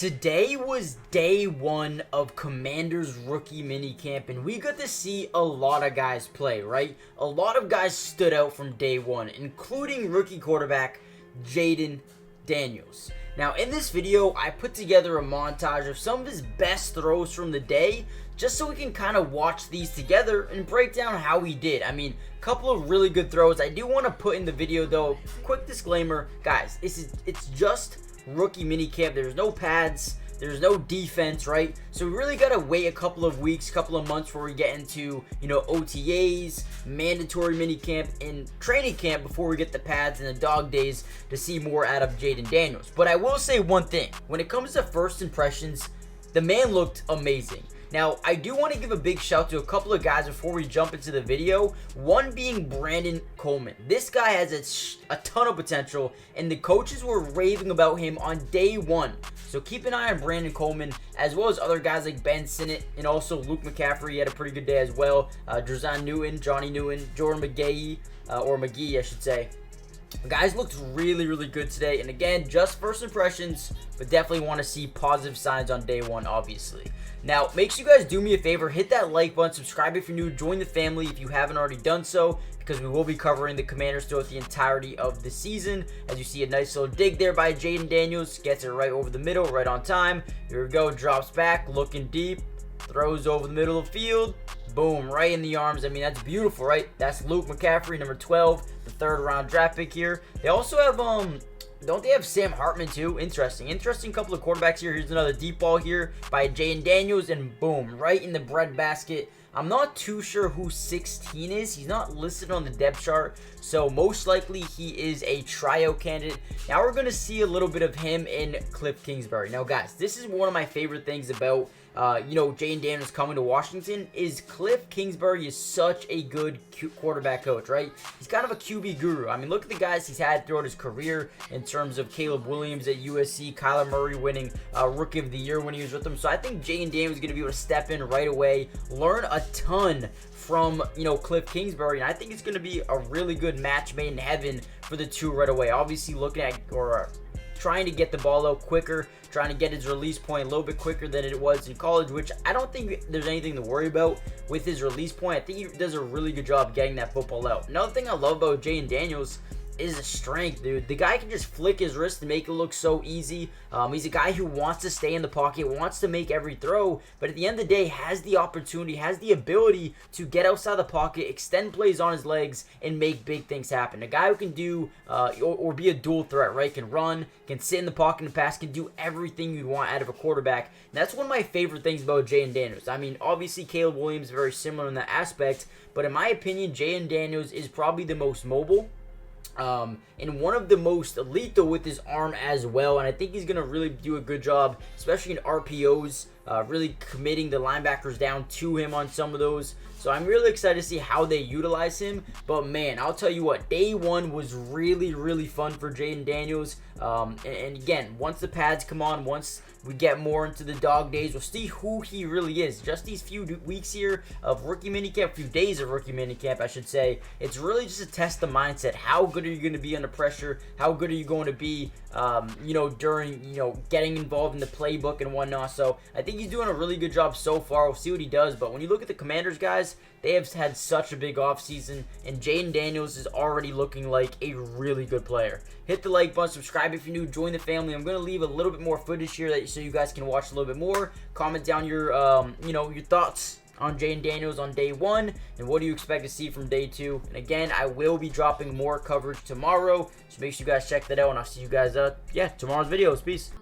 Today was day one of Commander's rookie minicamp, and we got to see a lot of guys play, right? A lot of guys stood out from day one, including rookie quarterback Jayden Daniels. Now, in this video, I put together a montage of some of his best throws from the day, just so we can kind of watch these together and break down how he did. I mean, a couple of really good throws. I do want to put in the video, though, quick disclaimer, guys, it's just rookie minicamp. There's no pads, there's no defense, right? So we really gotta wait a couple of weeks, couple of months before we get into, OTAs, mandatory minicamp, and training camp before we get the pads and the dog days to see more out of Jayden Daniels. But I will say one thing: when it comes to first impressions, the man looked amazing. Now, I do want to give a big shout to a couple of guys before we jump into the video. One being Brandon Coleman. This guy has a ton of potential, and the coaches were raving about him on day one. So keep an eye on Brandon Coleman, as well as other guys like Ben Sinnott, and also Luke McCaffrey. He had a pretty good day as well. Drazan Newton, Johnny Newton, Jordan McGee, or McGee, I should say. The guys looked really, really good today. And again, just first impressions, but definitely want to see positive signs on day one, obviously. Now, make sure you guys do me a favor, hit that like button, subscribe if you're new, join the family if you haven't already done so, because we will be covering the Commanders throughout the entirety of the season. As you see, a nice little dig there by Jayden Daniels, gets it right over the middle, right on time. Here we go, drops back, looking deep, throws over the middle of the field, boom, right in the arms. I mean, that's beautiful, right? That's Luke McCaffrey, number 12, the third round draft pick here. They also have, don't they have Sam Hartman too? Interesting couple of quarterbacks here. Here's another deep ball here by Jayden Daniels, and boom, right in the breadbasket. I'm not too sure who 16 is. He's not listed on the depth chart, so most likely he is a tryout candidate. Now we're going to see a little bit of him in Cliff Kingsbury. Now, guys, this is one of my favorite things about Jayden Daniels coming to Washington, is Cliff Kingsbury is such a good quarterback coach, right? He's kind of a QB guru. I mean, look at the guys he's had throughout his career in terms of Caleb Williams at USC, Kyler Murray winning Rookie of the Year when he was with them. So I think Jayden Daniels is going to be able to step in right away, learn a ton from, Cliff Kingsbury, and I think it's going to be a really good match made in heaven for the two right away. Obviously, looking at trying to get the ball out quicker, trying to get his release point a little bit quicker than it was in college, which I don't think there's anything to worry about with his release point. I think he does a really good job getting that football out. Another thing I love about Jayden Daniels is his strength, dude. The guy can just flick his wrist and make it look so easy. He's a guy who wants to stay in the pocket, wants to make every throw, but at the end of the day has the opportunity, has the ability to get outside the pocket, extend plays on his legs, and make big things happen. A guy who can do or be a dual threat, right? Can run, can sit in the pocket and pass, can do everything you'd want out of a quarterback. And that's one of my favorite things about Jayden Daniels. I mean, obviously Caleb Williams is very similar in that aspect, but in my opinion, Jayden Daniels is probably the most mobile, and one of the most lethal with his arm as well. And I think he's going to really do a good job, especially in RPOs, really committing the linebackers down to him on some of those. So I'm really excited to see how they utilize him. But man, I'll tell you what, day one was really, really fun for Jayden Daniels. And again, once the pads come on, once we get more into the dog days, we'll see who he really is. Just these few weeks here of rookie minicamp, few days of rookie minicamp, I should say, it's really just to test the mindset. How good are you going to be under pressure? How good are you going to be, during, getting involved in the playbook and whatnot? So I think he's doing a really good job so far. We'll see what he does. But when you look at the Commanders, guys, they have had such a big offseason, and Jayden Daniels is already looking like a really good player. Hit the like button, subscribe if you're new, join the family. I'm going to leave a little bit more footage here so you guys can watch a little bit more. Comment down your, your thoughts on Jayden Daniels on day one, and what do you expect to see from day two. And again, I will be dropping more coverage tomorrow, so make sure you guys check that out, and I'll see you guys, tomorrow's videos. Peace.